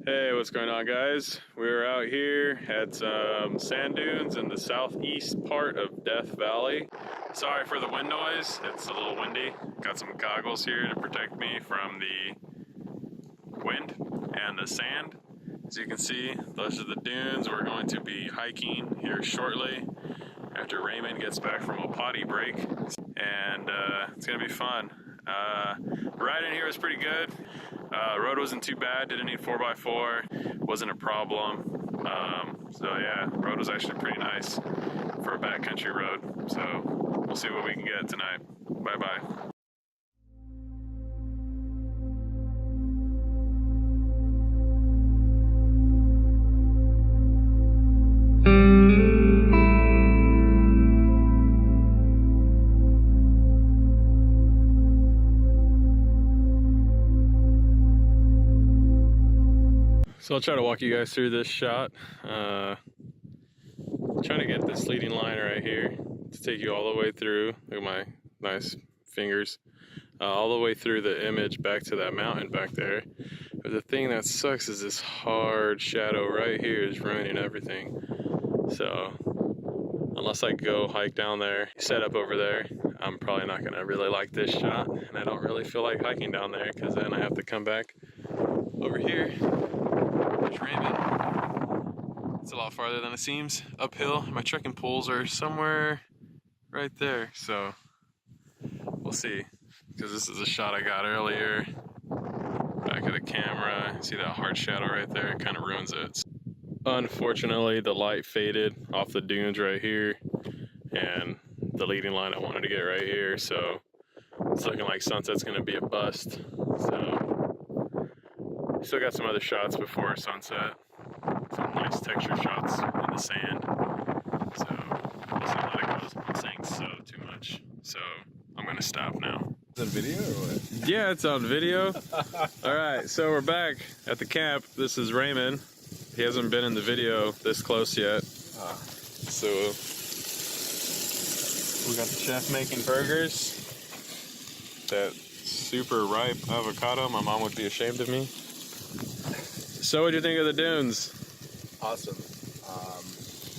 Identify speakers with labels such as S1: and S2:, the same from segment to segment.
S1: Hey, what's going on, guys? We're out here at some sand dunes in the southeast part of Death Valley. Sorry for the wind noise, it's a little windy. Got some goggles here to protect me from the wind and the sand. As you can see, those are the dunes. We're going to be hiking here shortly after Raymond gets back from a potty break. And it's gonna be fun. Riding here was pretty good. Road wasn't too bad, didn't need 4x4, wasn't a problem. So yeah, road was actually pretty nice for a backcountry road. So we'll see what we can get tonight. Bye-bye. So I'll try to walk you guys through this shot. Trying to get this leading line right here to take you all the way through. Look at my nice fingers. All the way through the image back to that mountain back there. But the thing that sucks is this hard shadow right here is ruining everything. So unless I go hike down there, set up over there, I'm probably not gonna really like this shot. And I don't really feel like hiking down there because then I have to come back over here. There's Raymond. It's a lot farther than it seems uphill. My trekking poles are somewhere right there, so we'll see. Because this is a shot I got earlier. Back of the camera, see that hard shadow right there? It kind of ruins it. Unfortunately, the light faded off the dunes right here, and the leading line I wanted to get right here, so it's looking like sunset's gonna be a bust. So still got some other shots before sunset. Some nice texture shots in the sand. So we'll see how that goes. I'm not saying so too much. So I'm gonna stop now.
S2: Is it video or what?
S1: Yeah, it's on video. All right, so we're back at the camp. This is Raymond. He hasn't been in the video this close yet. So we got the chef making burgers. That super ripe avocado. My mom would be ashamed of me. So what'd you think of the dunes?
S2: Awesome.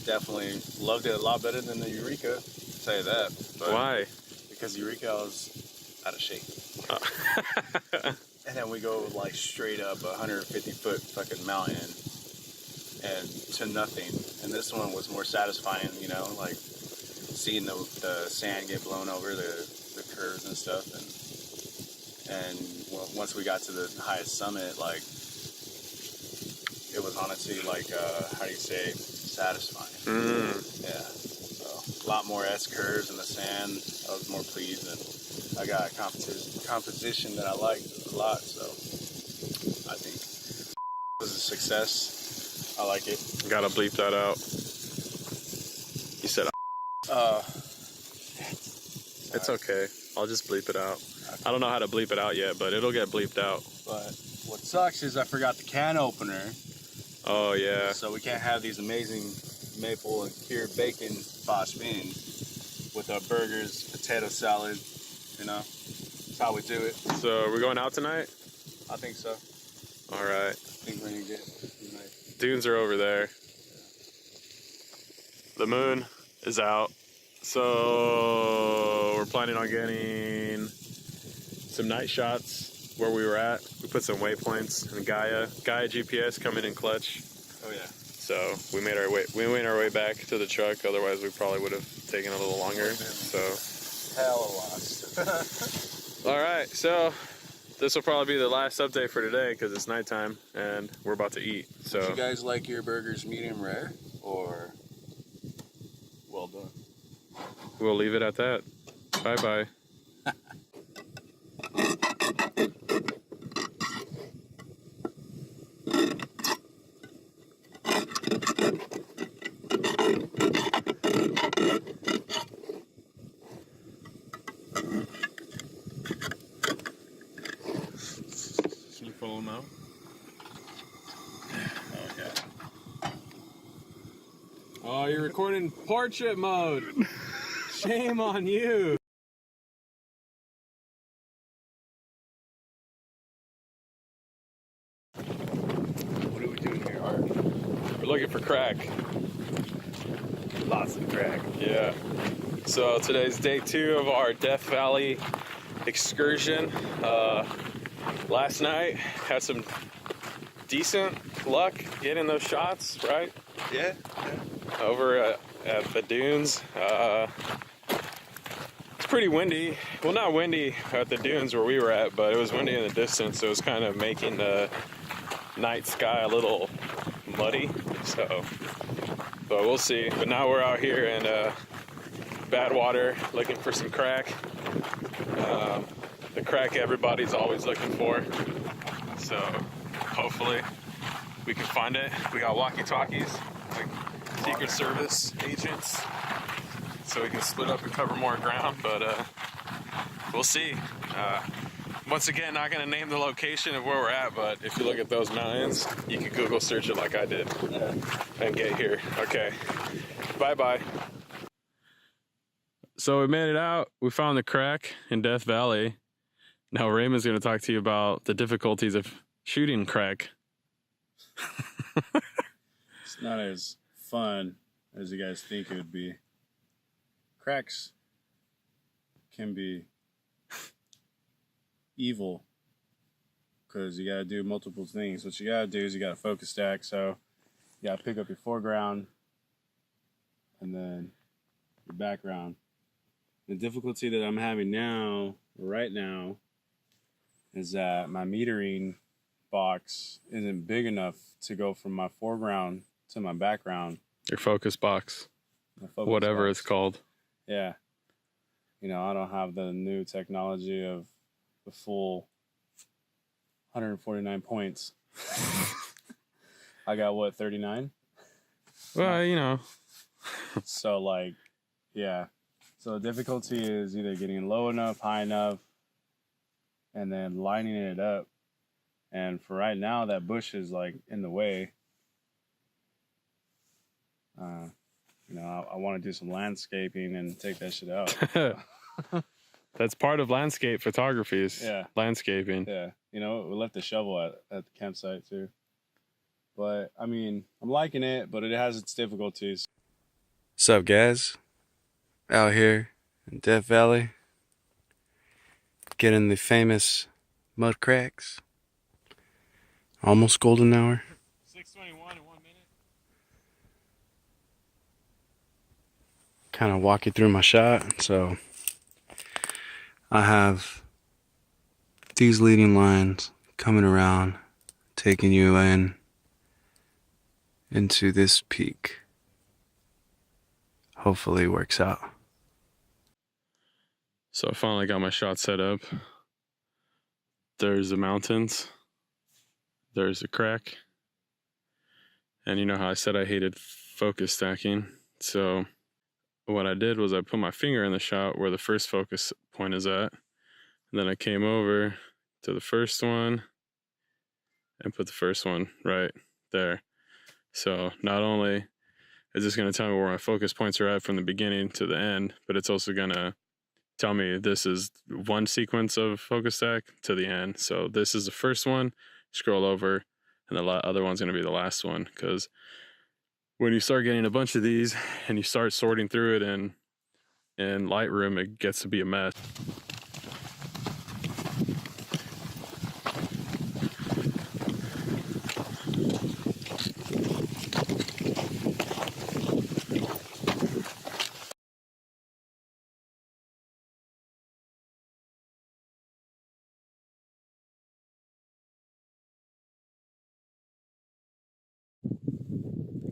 S2: Definitely loved it a lot better than the Eureka. I'll tell you that. But
S1: Why?
S2: because Eureka I was out of shape. And then we go like straight up a 150-foot fucking mountain and to nothing. And this one was more satisfying, you know, like seeing the sand get blown over the curves and stuff. And once we got to the highest summit, like it was honestly like how do you say, satisfying. Yeah. So a lot more S curves in the sand. I was more pleased, and I got a composition that I liked a lot. So I think it was a success. I like it.
S1: Gotta bleep that out. You said it's okay. I'll just bleep it out.
S2: Okay.
S1: I don't know how to bleep it out yet, but it'll get bleeped out.
S2: But what sucks is I forgot the can opener.
S1: Oh yeah.
S2: So we can't have these amazing maple and cured bacon posh beans with our burgers, potato salad, you know. That's how we do it.
S1: So we're going out tonight?
S2: I think so.
S1: All right.
S2: I think we're gonna get nice.
S1: Dunes are over there. The moon is out. So we're planning on getting some night shots where we were at. We put some waypoints in Gaia GPS coming in clutch.
S2: Oh yeah.
S1: So we made our way back to the truck. Otherwise, we probably would have taken a little longer. So
S2: Hella lost.
S1: all right. So this will probably be the last update for today because it's nighttime and we're about to eat. So
S2: Do you guys like your burgers medium rare or well done?
S1: we'll leave it at that. Bye bye. Can you follow now?
S2: Oh yeah.
S1: Oh, you're recording portrait mode. Shame on you. looking for crack.
S2: Lots of crack.
S1: Yeah. So today's day 2 of our Death Valley excursion. Last night had some decent luck getting those shots, right?
S2: Yeah.
S1: Over at the dunes. It's pretty windy. Well, not windy at the dunes where we were at, but it was windy in the distance. So it was kind of making the night sky a little muddy. So, but we'll see. But now we're out here in Badwater looking for some crack. The crack everybody's always looking for. So hopefully we can find it. We got walkie-talkies, like Secret Service agents, so we can split up and cover more ground, but we'll see. Once again, not gonna name the location of where we're at, but if you look at those mountains, you can Google search it like I did and get here. Okay, bye-bye. So we made it out. We found the crack in Death Valley. Now Raymond's gonna talk to you about the difficulties of shooting crack.
S3: It's not as fun as you guys think it would be. Cracks can be evil because you gotta do multiple things. What you gotta do is you gotta focus stack, so you gotta pick up your foreground and then your background. The difficulty that I'm having now, right now, is that my metering box isn't big enough to go from my foreground to my background.
S1: Your focus box,
S3: Focus
S1: whatever
S3: box.
S1: it's called.
S3: Yeah. You know, I don't have the new technology of the full 149 points. I got what, 39?
S1: Well, you know.
S3: So like, yeah. So the difficulty is either getting low enough, high enough, and then lining it up. And for right now, that bush is like in the way. You know, I want to do some landscaping and take that shit out.
S1: That's part of landscape photography is
S3: Yeah.
S1: landscaping.
S3: Yeah. You know, we left the shovel at the campsite too. But I mean, I'm liking it, but it has its difficulties.
S4: What's up, guys? Out here in Death Valley, getting the famous mud cracks. Almost golden hour.
S1: 6:21 in 1 minute.
S4: Kind of walk you through my shot. So I have these leading lines coming around, taking you into this peak. Hopefully it works out.
S1: So I finally got my shot set up. There's the mountains. There's the crack. And you know how I said I hated focus stacking. So what I did was I put my finger in the shot where the first focus point is at. And then I came over to the first one and put the first one right there. So not only is this going to tell me where my focus points are at from the beginning to the end, but it's also going to tell me this is one sequence of focus stack to the end. So this is the first one, scroll over, and the other one's going to be the last one. Because when you start getting a bunch of these and you start sorting through it in Lightroom, it gets to be a mess.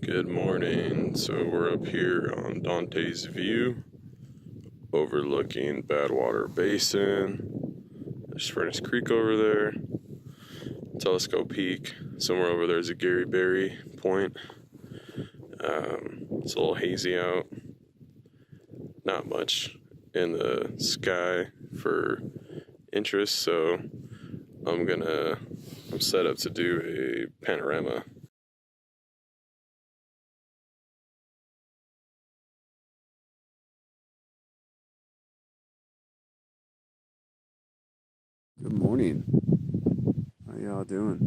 S1: Good morning. So we're up here on Dante's View, overlooking Badwater Basin. There's Furnace Creek over there, Telescope Peak. Somewhere over there is a Gary Berry Point. It's a little hazy out. Not much in the sky for interest, so I'm set up to do a panorama.
S4: Good morning. How y'all doing?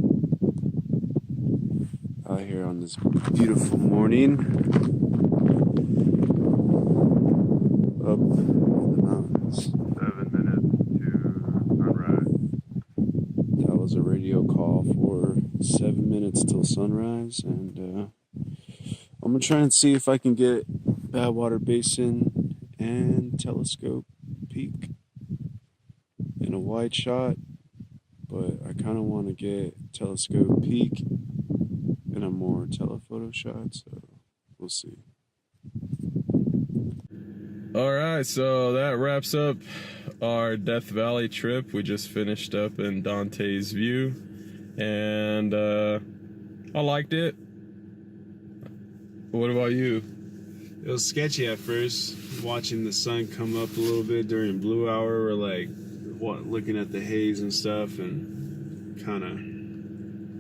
S4: out here on this beautiful morning up in the mountains.
S1: 7 minutes to sunrise.
S4: That was a radio call for 7 minutes till sunrise, and I'm gonna try and see if I can get Badwater Basin and Telescope Peak in a wide shot, but I kind of want to get Telescope Peak in a more telephoto shot, so we'll see.
S1: All right, so that wraps up our Death Valley trip. We just finished up in Dante's View, and I liked it. What about you?
S4: It was sketchy at first, watching the sun come up a little bit during blue hour. We're like, looking at the haze and stuff, and kind of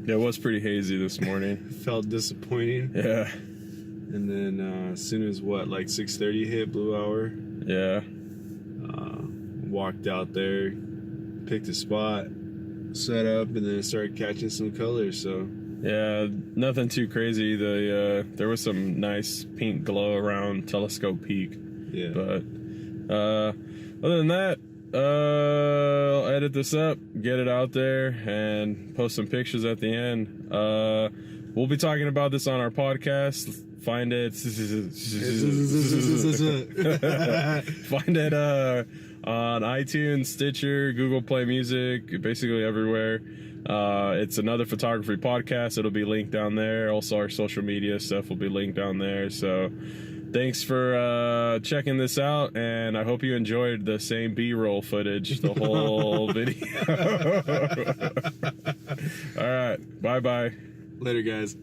S1: Yeah, it was pretty hazy this morning.
S4: felt disappointing.
S1: Yeah,
S4: And then as soon as like 6:30 hit blue hour,
S1: yeah.
S4: walked out there, picked a spot, set up, and then started catching some colors. So
S1: Yeah, nothing too crazy. There was some nice pink glow around Telescope Peak,
S4: yeah,
S1: but other than that, I'll edit this up, get it out there, and post some pictures at the end. We'll be talking about this on our podcast. Find it. Find it on iTunes, Stitcher, Google Play Music, basically everywhere. It's Another Photography Podcast. It'll be linked down there. Also, our social media stuff will be linked down there. So thanks for checking this out, and I hope you enjoyed the same B-roll footage the whole video. All right, bye-bye.
S4: later, guys.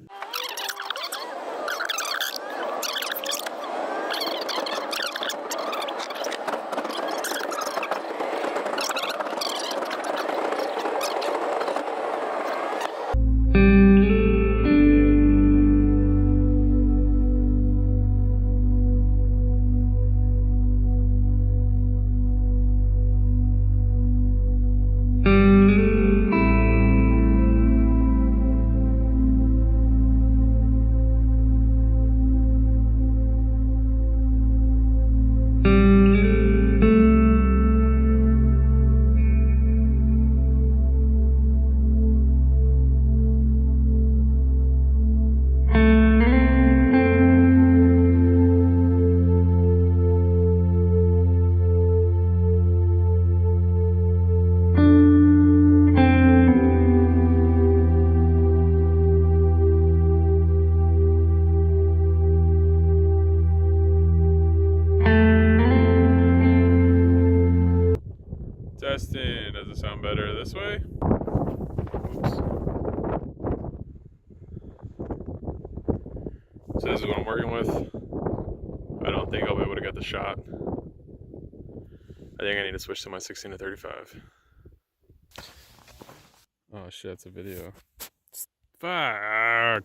S1: Testing. Does it sound better this way? Oops. So this is what I'm working with. I don't think I'll be able to get the shot. I think I need to switch to my 16 to 35. Oh shit, it's a video. Fuck.